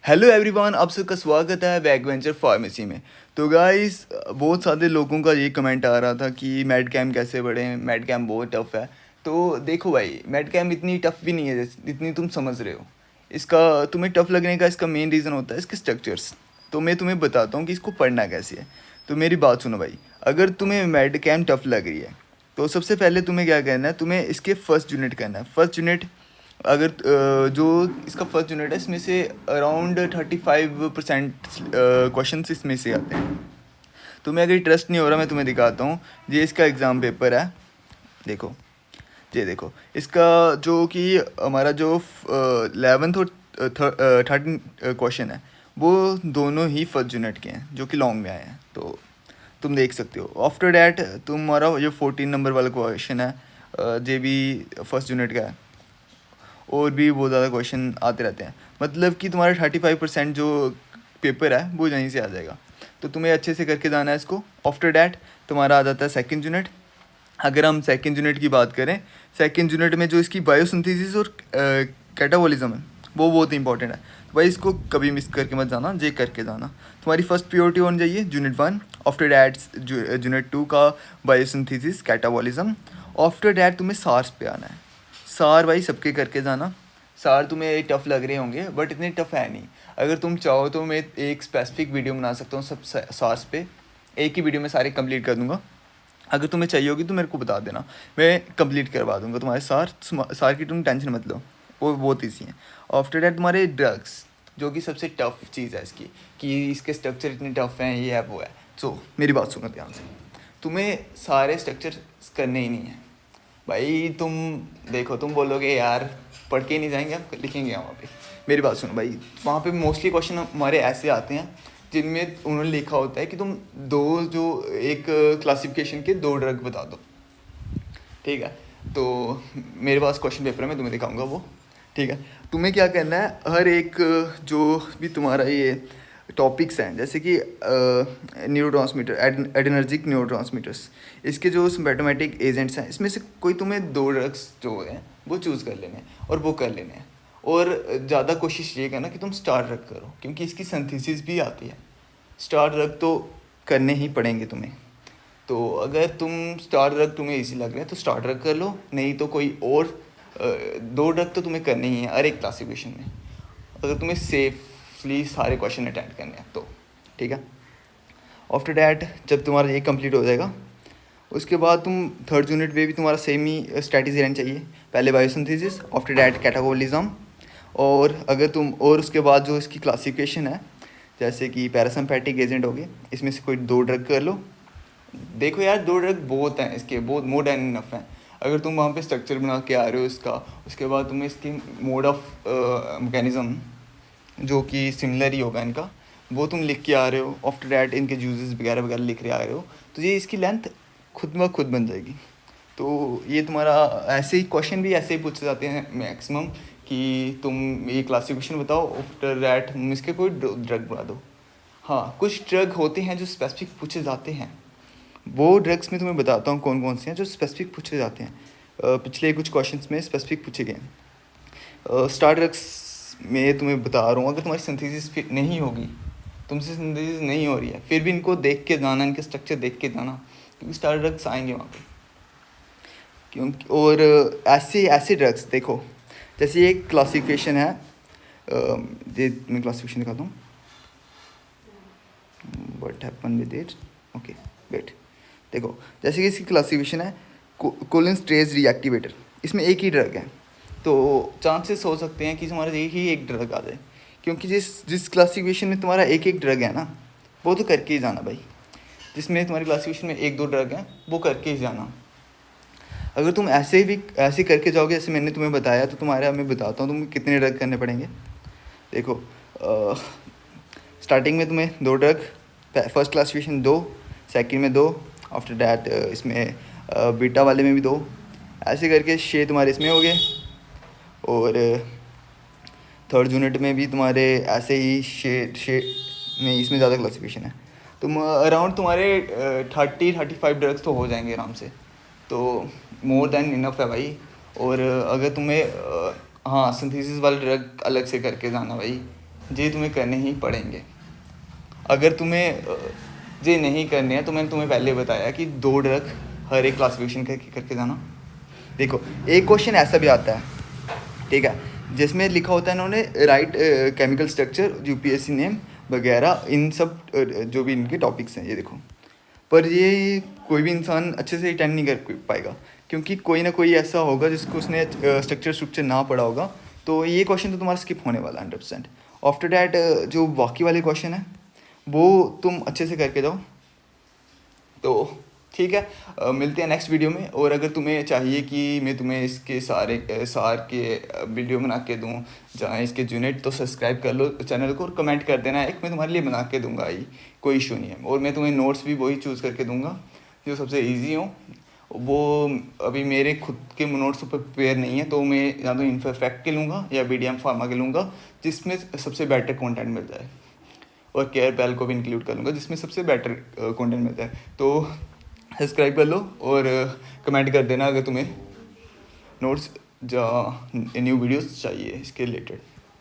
Hello everyone, आप सबका स्वागत है वैगवेंचर फार्मेसी में। तो गाइस, बहुत सारे लोगों का ये कमेंट आ रहा था कि मेड कैम कैसे बढ़े, मेड कैम बहुत टफ़ है। तो देखो भाई, मेड कैम इतनी टफ़ भी नहीं है जितनी तुम समझ रहे हो। इसका तुम्हें टफ़ लगने का इसका मेन रीज़न होता है इसके स्ट्रक्चर्स। तो मैं तुम्हें बताता हूँ कि इसको पढ़ना कैसे है। तो मेरी बात सुनो भाई, अगर तुम्हें मेड कैम टफ़ लग रही है तो सबसे पहले तुम्हें क्या करना है, तुम्हें इसके फर्स्ट यूनिट करना है। फर्स्ट यूनिट अगर जो इसका फर्स्ट यूनिट है इसमें से अराउंड 35% क्वेश्चन इसमें से आते हैं। तुम्हें अगर ट्रस्ट नहीं हो रहा, मैं तुम्हें दिखाता हूँ। ये इसका एग्ज़ाम पेपर है, देखो। ये देखो, इसका जो कि हमारा जो 11th और 13 क्वेश्चन है वो दोनों ही फर्स्ट यूनिट के हैं जो कि लॉन्ग में आए हैं। तो तुम देख सकते हो। आफ्टर डैट तुम्हारा जो 14 नंबर वाला क्वेश्चन है, ये भी फर्स्ट यूनिट का है। और भी बहुत ज़्यादा क्वेश्चन आते रहते हैं, मतलब कि तुम्हारा 35% जो पेपर है वो यहीं से आ जाएगा। तो तुम्हें अच्छे से करके जाना है इसको। आफ्टर डैट तुम्हारा आ जाता है सेकंड यूनिट। अगर हम सेकंड यूनिट की बात करें, सेकंड यूनिट में जो इसकी बायोसिंथेसिस और कैटाबॉलिज्म है वो बहुत इंपॉर्टेंट है। तो भाई इसको कभी मिस करके मत जाना, जे करके जाना। तुम्हारी फर्स्ट प्योरिटी होनी चाहिए यूनिट 1। आफ्टर डैट यूनिट 2 का बायोसिंथेसिस कैटाबॉलिज्म। आफ्टर डैट तुम्हें सार्स पे आना है। सार भाई सबके करके जाना। सार तुम्हें टफ़ लग रहे होंगे बट इतने टफ़ है नहीं। अगर तुम चाहो तो मैं एक स्पेसिफिक वीडियो बना सकता हूँ सब सार्स पे। एक ही वीडियो में सारे कंप्लीट कर दूँगा। अगर तुम्हें चाहिए होगी तो मेरे को बता देना, मैं कंप्लीट करवा दूँगा तुम्हारे सार की। तुम टेंशन मत लो, वो बहुत ईजी है। आफ्टर डैट तुम्हारे ड्रग्स, जो कि सबसे टफ़ चीज़ है इसकी, कि इसके स्ट्रक्चर इतने टफ़ हैं, ये है वो है। सो मेरी बात सुनो ध्यान से, तुम्हें सारे स्ट्रक्चर करने ही नहीं है भाई। तुम देखो, तुम बोलोगे यार पढ़ के नहीं जाएंगे, आप लिखेंगे वहाँ पे। मेरी बात सुनो भाई, वहाँ पे मोस्टली क्वेश्चन हमारे ऐसे आते हैं जिनमें उन्होंने लिखा होता है कि तुम दो जो एक क्लासिफिकेशन के 2 ड्रग बता दो, ठीक है। तो मेरे पास क्वेश्चन पेपर है, मैं तुम्हें दिखाऊंगा वो, ठीक है। तुम्हें क्या करना है, हर एक जो भी तुम्हारा ये टॉपिक्स हैं, जैसे कि न्यूरोट्रांसमीटर, एडर्नर्जिक न्यूरोट्रांसमीटर्स, इसके जो सिम्पटोमेटिक एजेंट्स हैं, इसमें से कोई तुम्हें 2 ड्रग्स जो हैं वो चूज़ कर लेने हैं और वो कर लेने हैं। और ज़्यादा कोशिश ये करना कि तुम स्टार ड्रग करो, क्योंकि इसकी सिंथेसिस भी आती है। स्टार ड्रग तो करने ही पड़ेंगे तुम्हें। तो अगर तुम स्टार ड्रग तुम्हें इजी लग रहा है तो स्टार ड्रग कर लो, नहीं तो कोई और 2 ड्रग तो तुम्हें करने ही है हर एक क्लासिफिकेशन में, अगर तुम्हें सेफली सारे क्वेश्चन अटेंड करने हैं तो, ठीक है। आफ्टर डैट जब तुम्हारा ये कंप्लीट हो जाएगा, उसके बाद तुम थर्ड यूनिट में भी तुम्हारा सेम ही स्ट्रैटेजी रहनी चाहिए। पहले बायोसिंथेसिस, आफ्टर डैट कैटाबॉलिज्म। और अगर तुम और उसके बाद जो इसकी क्लासिफिकेशन है, जैसे कि पैरासिम्पैथिक एजेंट हो गए, इसमें से कोई 2 ड्रग कर लो। देखो यार, 2 ड्रग बहुत हैं इसके, बहुत मोर देन इनफ हैं। अगर तुम वहाँ पे स्ट्रक्चर बना के आ रहे हो इसका, उसके बाद तुम्हें इसकी मोड ऑफ मैकेनिज़्म जो कि सिमिलर ही होगा इनका, वो तुम लिख के आ रहे हो। आफ्टर डैट इनके यूजेस वगैरह वगैरह लिख रहे आ रहे हो, तो ये इसकी लेंथ खुद ब खुद बन जाएगी। तो ये तुम्हारा ऐसे ही क्वेश्चन भी ऐसे ही पूछे जाते हैं मैक्सिमम, कि तुम ये क्लासिफिकेशन बताओ, आफ्टर डैट इसके कोई ड्रग बना दो। हाँ, कुछ ड्रग होते हैं जो स्पेसिफिक पूछे जाते हैं। वो ड्रग्स में तुम्हें बताता हूँ कौन कौन से हैं जो स्पेसिफिक पूछे जाते हैं। पिछले कुछ क्वेश्चंस में स्पेसिफिक पूछे गए हैं। स्टार ड्रग्स में तुम्हें बता रहा हूँ, अगर तुम्हारी सिंथेसिस फिट नहीं होगी, तुमसे सिंथेसिस नहीं हो रही है, फिर भी इनको देख के जाना, इनके स्ट्रक्चर देख के जाना, क्योंकि स्टार ड्रग्स आएंगे वहाँ पे। क्योंकि और ऐसे ऐसे ड्रग्स देखो, जैसे एक क्लासिफिकेशन है, ये मैं क्लासिफिकेशन दिखाता हूँ। What happen with it, okay wait. देखो, जैसे कि इसकी क्लासिफिकेशन है कोलिनेस्टेरेज रीएक्टिवेटर, इसमें एक ही ड्रग है, तो चांसेस हो सकते हैं कि तुम्हारा एक ही एक ड्रग आ जाए, क्योंकि जिस क्लासिफिकेशन में तुम्हारा एक एक ड्रग है ना, वो तो करके ही जाना भाई। जिसमें तुम्हारी क्लासिफिकेशन में 1-2 ड्रग हैं, वो करके ही जाना। अगर तुम ऐसे करके जाओगे जैसे मैंने तुम्हें बताया, तो तुम्हारे मैं बताता हूँ तुम्हें कितने ड्रग करने पड़ेंगे। देखो, स्टार्टिंग में तुम्हें 2 ड्रग, फर्स्ट क्लासिफिकेशन 2, सेकंड में 2, आफ्टर डैट इसमें बीटा वाले में भी 2, ऐसे करके 6 तुम्हारे इसमें हो गए। और थर्ड यूनिट में भी तुम्हारे ऐसे ही 6 नहीं, इसमें ज़्यादा क्लासिफिकेशन है। तुम अराउंड तुम्हारे 30-35 ड्रग्स तो हो जाएंगे आराम से, तो मोर देन इनफ है भाई। और अगर तुम्हें हाँ, सिंथेसिस वाले ड्रग अलग से करके जाना भाई, ये तुम्हें करने ही पड़ेंगे। अगर तुम्हें ये नहीं करने हैं तो मैंने तुम्हें पहले बताया कि 2 ड्रग हर एक क्लासिफिकेशन करके जाना। देखो एक क्वेश्चन ऐसा भी आता है, ठीक है, जिसमें लिखा होता है इन्होंने right chemical structure, UPSC name वगैरह, इन सब जो भी इनके टॉपिक्स हैं, ये देखो। पर ये कोई भी इंसान अच्छे से अटेंड नहीं कर पाएगा, क्योंकि कोई ना कोई ऐसा होगा जिसको उसने स्ट्रक्चर ना पढ़ा होगा। तो ये क्वेश्चन तो तुम्हारा स्किप होने वाला है 100%। आफ्टर डैट जो बाकी वाले क्वेश्चन है वो तुम अच्छे से करके जाओ। तो ठीक है, मिलते हैं नेक्स्ट वीडियो में। और अगर तुम्हें चाहिए कि मैं तुम्हें इसके सार के वीडियो बना के दूँ, जहाँ इसके यूनिट, तो सब्सक्राइब कर लो चैनल को और कमेंट कर देना, एक मैं तुम्हारे लिए बना के दूंगा ही, कोई इशू नहीं है। और मैं तुम्हें नोट्स भी वही चूज़ करके दूंगा जो सबसे ईजी हो। वो अभी मेरे खुद के नोट्स पर प्रिपेयर नहीं है, तो मैं या तो इन्फरफेक्ट के लूँगा या BDM फार्मा के लूँगा, जिसमें सबसे बेटर कंटेंट मिल जाए। और केयर पैल को भी इंक्लूड कर लूँगा, जिसमें सबसे बेटर कंटेंट मिलता है। तो सब्सक्राइब कर लो और कमेंट कर देना अगर तुम्हें नोट्स या न्यू वीडियोस चाहिए इसके रिलेटेड।